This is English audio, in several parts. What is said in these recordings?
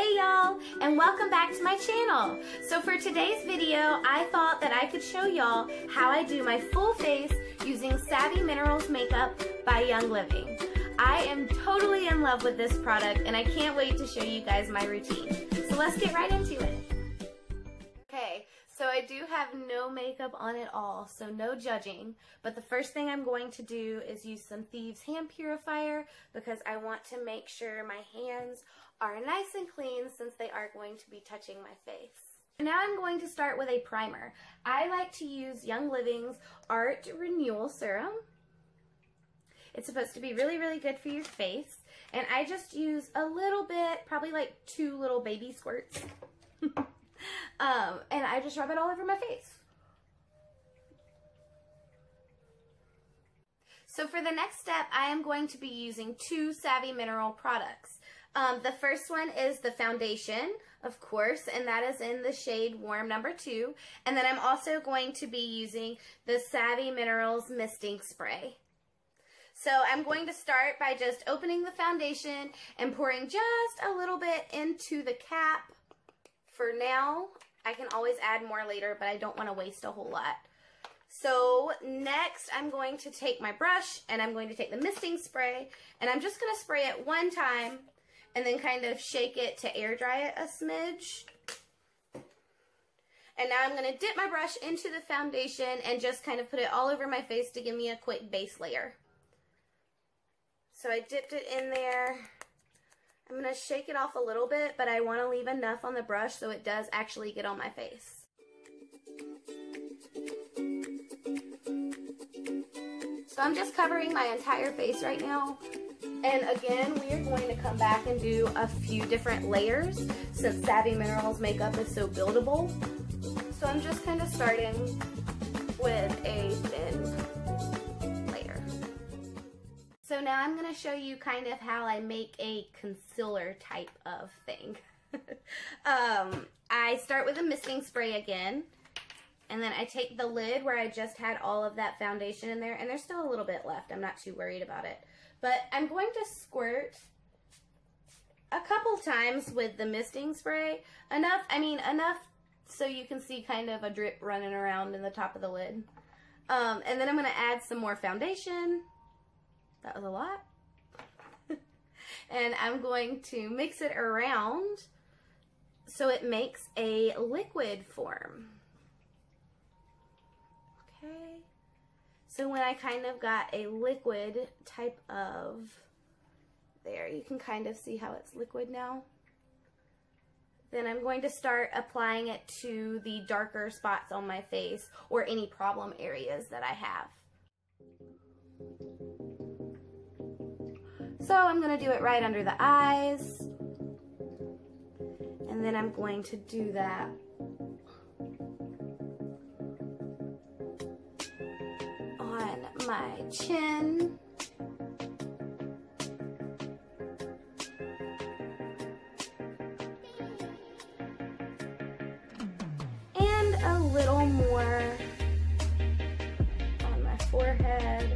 Hey y'all, and welcome back to my channel. So for today's video, I thought that I could show y'all how I do my full face using Savvy Minerals makeup by Young Living. I am totally in love with this product and I can't wait to show you guys my routine. So let's get right into it. Okay, so I do have no makeup on at all, so no judging. But the first thing I'm going to do is use some Thieves hand purifier because I want to make sure my hands are nice and clean since they are going to be touching my face. Now I'm going to start with a primer. I like to use Young Living's Art Renewal Serum. It's supposed to be really, really good for your face. And I just use a little bit, probably like 2 little baby squirts. And I just rub it all over my face. So for the next step, I am going to be using 2 Savvy Mineral products. The first one is the foundation, of course, and that is in the shade Warm number 2. And then I'm also going to be using the Savvy Minerals Misting Spray. So I'm going to start by just opening the foundation and pouring just a little bit into the cap for now. I can always add more later, but I don't want to waste a whole lot. So next I'm going to take my brush and I'm going to take the misting spray and I'm just going to spray it one time and then kind of shake it to air dry it a smidge. And now I'm going to dip my brush into the foundation and just kind of put it all over my face to give me a quick base layer. So I dipped it in there. I'm going to shake it off a little bit, but I want to leave enough on the brush so it does actually get on my face. So I'm just covering my entire face right now. And again, we are going to come back and do a few different layers since Savvy Minerals makeup is so buildable. So I'm just kind of starting with a thin layer. So now I'm going to show you kind of how I make a concealer type of thing. I start with a misting spray again, and then I take the lid where I just had all of that foundation in there, and there's still a little bit left. I'm not too worried about it. But I'm going to squirt a couple times with the misting spray. Enough so you can see kind of a drip running around in the top of the lid. And then I'm going to add some more foundation. That was a lot. And I'm going to mix it around so it makes a liquid form. Okay. So when I kind of got a liquid type of, there, you can kind of see how it's liquid now. Then I'm going to start applying it to the darker spots on my face or any problem areas that I have. So I'm going to do it right under the eyes, and then I'm going to do that on my chin, and a little more on my forehead.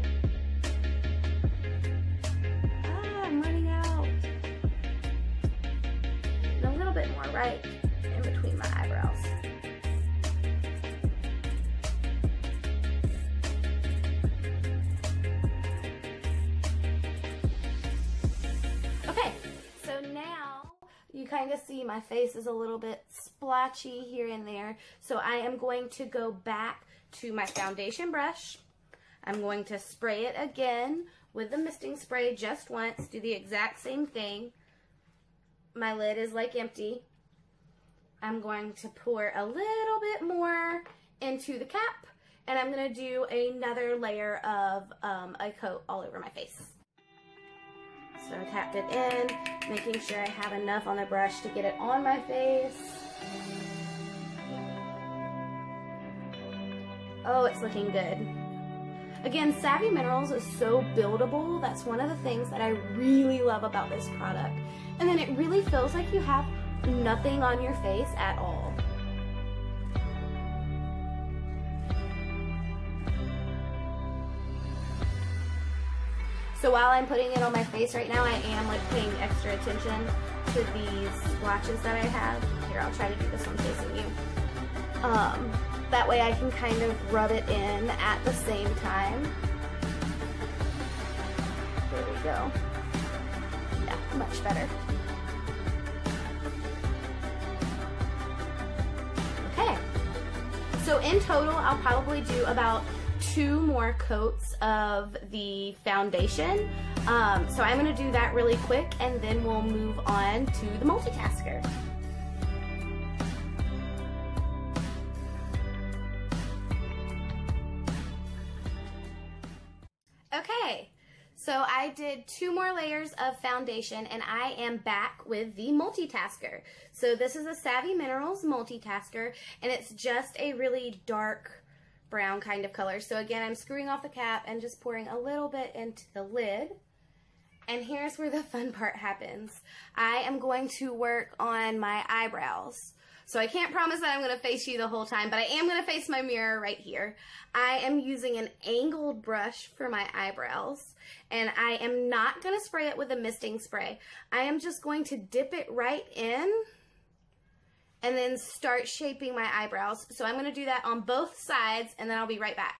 Right in between my eyebrows. Okay, so now you kind of see my face is a little bit splotchy here and there. So I am going to go back to my foundation brush. I'm going to spray it again with the misting spray just once, do the exact same thing. My lid is like empty. I'm going to pour a little bit more into the cap, and I'm going to do another layer of a coat all over my face. So I tapped it in, making sure I have enough on the brush to get it on my face. Oh, it's looking good. Again, Savvy Minerals is so buildable. That's one of the things that I really love about this product. And then it really feels like you have nothing on your face at all. So while I'm putting it on my face right now, I am like paying extra attention to these splotches that I have. Here, I'll try to do this one facing you. That way I can kind of rub it in at the same time. There we go. Yeah, much better. Okay. So in total, I'll probably do about 2 more coats of the foundation. So I'm going to do that really quick, and then we'll move on to the multitasker. Okay, so I did 2 more layers of foundation, and I am back with the multitasker. So this is a Savvy Minerals multitasker, and it's just a really dark brown kind of color. So again, I'm screwing off the cap and just pouring a little bit into the lid. And here's where the fun part happens. I am going to work on my eyebrows. So I can't promise that I'm going to face you the whole time, but I am going to face my mirror right here. I am using an angled brush for my eyebrows, and I am not going to spray it with a misting spray. I am just going to dip it right in and then start shaping my eyebrows. So I'm going to do that on both sides, and then I'll be right back.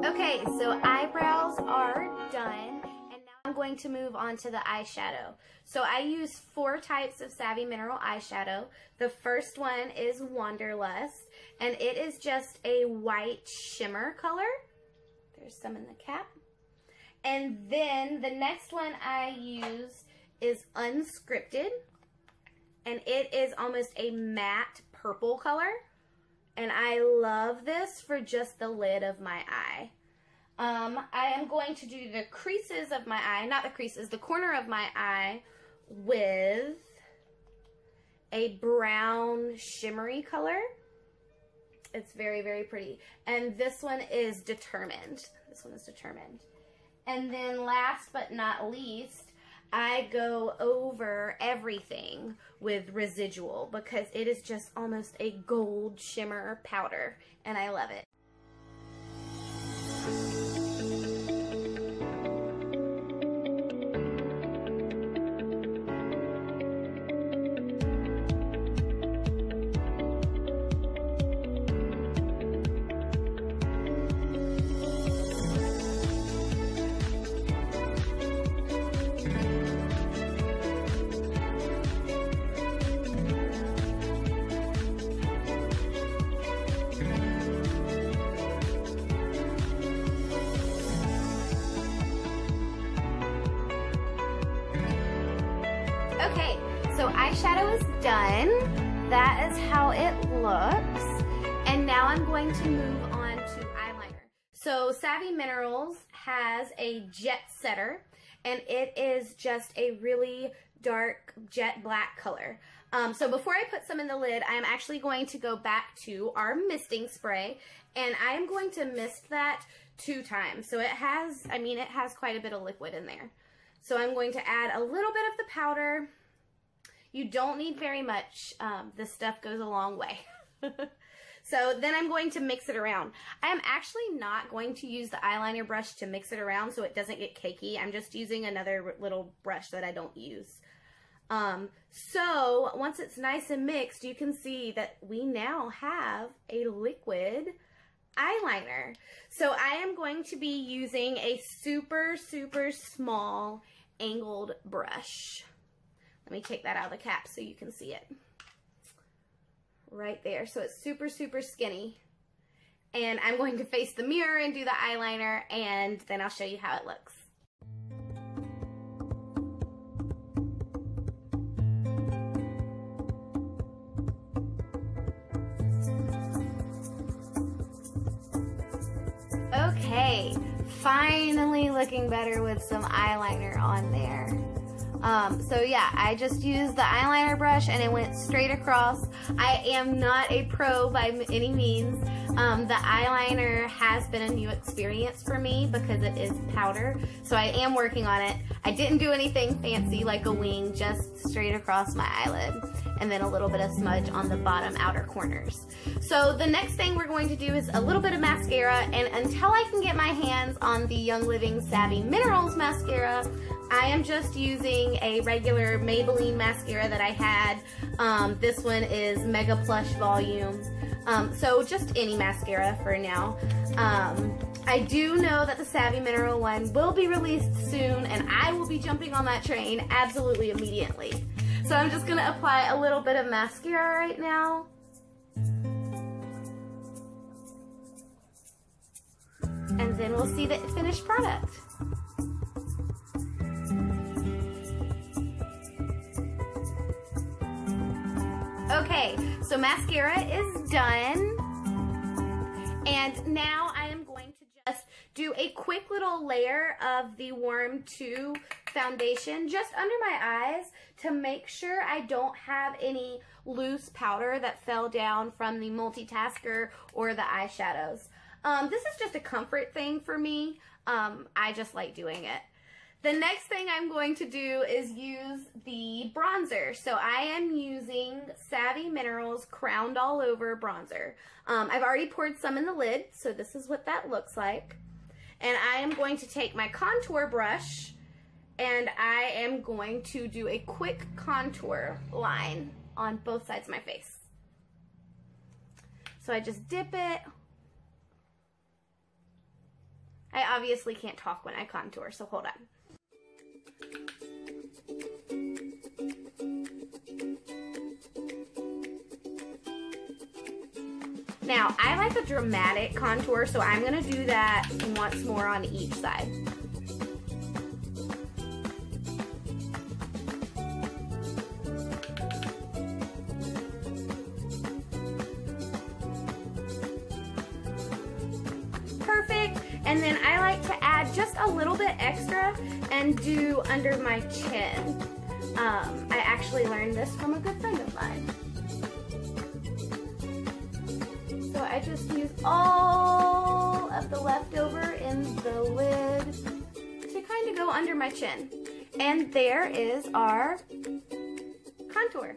Okay, so eyebrows are done, and now I'm going to move on to the eyeshadow. So I use 4 types of Savvy Mineral eyeshadow. The first one is Wanderlust, and it is just a white shimmer color. There's some in the cap. And then the next one I use is Unscripted, and it is almost a matte purple color. And I love this for just the lid of my eye. I am going to do the creases of my eye, not the creases, the corner of my eye with a brown shimmery color. It's very, very pretty. And this one is Determined. This one is Determined. And then last but not least, I go over everything with Residual because it is just almost a gold shimmer powder, and I love it. Okay, so eyeshadow is done. That is how it looks. And now I'm going to move on to eyeliner. So Savvy Minerals has a jet setter, and it is just a really dark jet black color. So before I put some in the lid, I am actually going to go back to our misting spray, and I am going to mist that 2 times. So it has, it has quite a bit of liquid in there. So I'm going to add a little bit of the powder. You don't need very much. This stuff goes a long way. So then I'm going to mix it around. I am actually not going to use the eyeliner brush to mix it around so it doesn't get cakey. I'm just using another little brush that I don't use. So once it's nice and mixed, you can see that we now have a liquid eyeliner. So I am going to be using a super, super small angled brush. Let me take that out of the cap so you can see it. Right there. So it's super, super skinny. And I'm going to face the mirror and do the eyeliner, and then I'll show you how it looks. Okay, finally looking better with some eyeliner on there. So yeah, I just used the eyeliner brush and it went straight across. I am not a pro by any means. The eyeliner has been a new experience for me because it is powder, so I am working on it. I didn't do anything fancy like a wing, just straight across my eyelid, and then a little bit of smudge on the bottom outer corners. So the next thing we're going to do is a little bit of mascara, and until I can get my hands on the Young Living Savvy Minerals mascara, I am just using a regular Maybelline mascara that I had. This one is Mega Plush Volume. So just any mascara for now. I do know that the Savvy Mineral one will be released soon, and I will be jumping on that train absolutely immediately. So I'm just gonna apply a little bit of mascara right now. And then we'll see the finished product. Okay, so mascara is done. And now I am going to just do a quick little layer of the Warm 2 foundation just under my eyes to make sure I don't have any loose powder that fell down from the Multitasker or the eyeshadows. This is just a comfort thing for me. I just like doing it. The next thing I'm going to do is use the bronzer. So I am using Savvy Minerals Crowned All Over bronzer. I've already poured some in the lid, so this is what that looks like. And I am going to take my contour brush and I am going to do a quick contour line on both sides of my face. So I just dip it. I obviously can't talk when I contour, so hold on. Now, I like a dramatic contour, so I'm going to do that once more on each side. Perfect. And then I like to add just a little bit extra and do under my chin. I actually learned this from a good friend of mine. So I just use all of the leftover in the lid to kind of go under my chin. And there is our contour.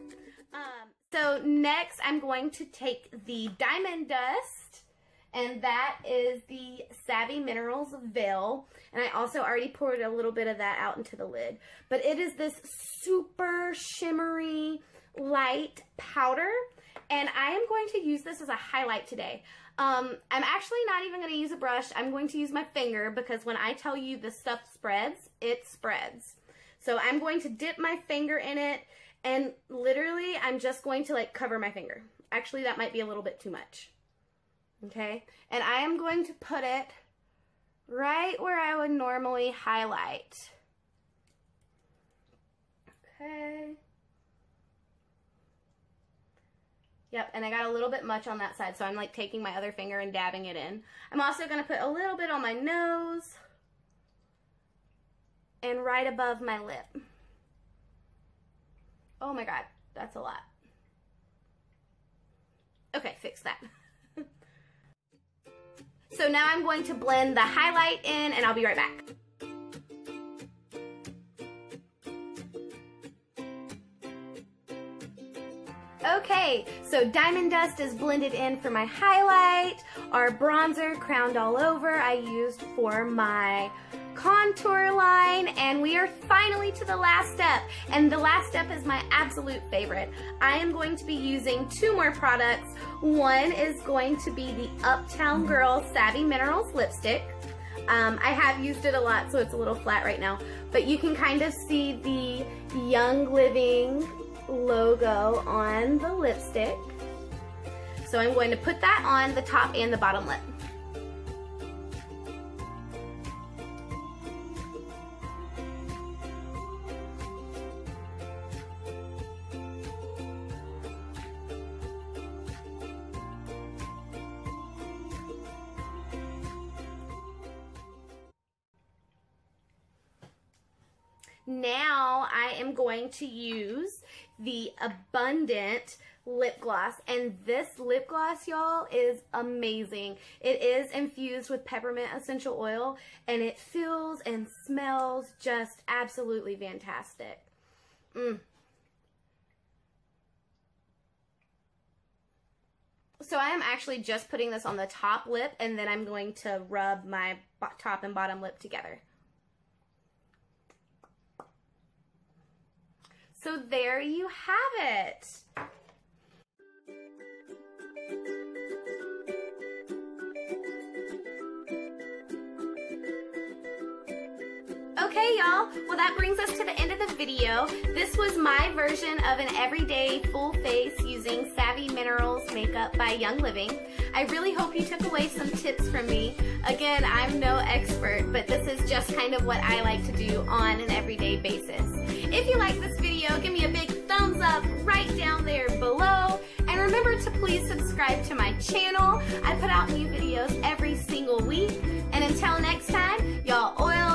So next I'm going to take the Diamond Dust, and that is the Savvy Minerals Veil. And I also already poured a little bit of that out into the lid. But it is this super shimmery light powder. And I am going to use this as a highlight today. I'm actually not even going to use a brush. I'm going to use my finger because when I tell you this stuff spreads, it spreads. So I'm going to dip my finger in it, and literally I'm just going to like cover my finger. Actually, that might be a little bit too much. Okay? And I am going to put it right where I would normally highlight. Okay. Yep, and I got a little bit much on that side, so I'm like taking my other finger and dabbing it in. I'm also going to put a little bit on my nose and right above my lip. Oh my god, that's a lot. Okay, fix that. So now I'm going to blend the highlight in, and I'll be right back. Okay, so Diamond Dust is blended in for my highlight. Our bronzer Crowned All Over I used for my contour line, and we are finally to the last step. And the last step is my absolute favorite. I am going to be using two more products. One is going to be the Uptown Girl Savvy Minerals lipstick. I have used it a lot, so it's a little flat right now, but you can kind of see the Young Living logo on the lipstick. So I'm going to put that on the top and the bottom lip. Now I am going to use the Abundant lip gloss, and this lip gloss, y'all, is amazing. It is infused with peppermint essential oil, and it feels and smells just absolutely fantastic. So I am actually just putting this on the top lip, and then I'm going to rub my top and bottom lip together. So there you have it. Okay, y'all, well that brings us to the end of the video. This was my version of an everyday full face using Savvy Minerals makeup by Young Living. I really hope you took away some tips from me. Again, I'm no expert, but this is just kind of what I like to do on an everyday basis. If you like this video, give me a big thumbs up right down there below. And remember to please subscribe to my channel. I put out new videos every single week. And until next time, y'all oil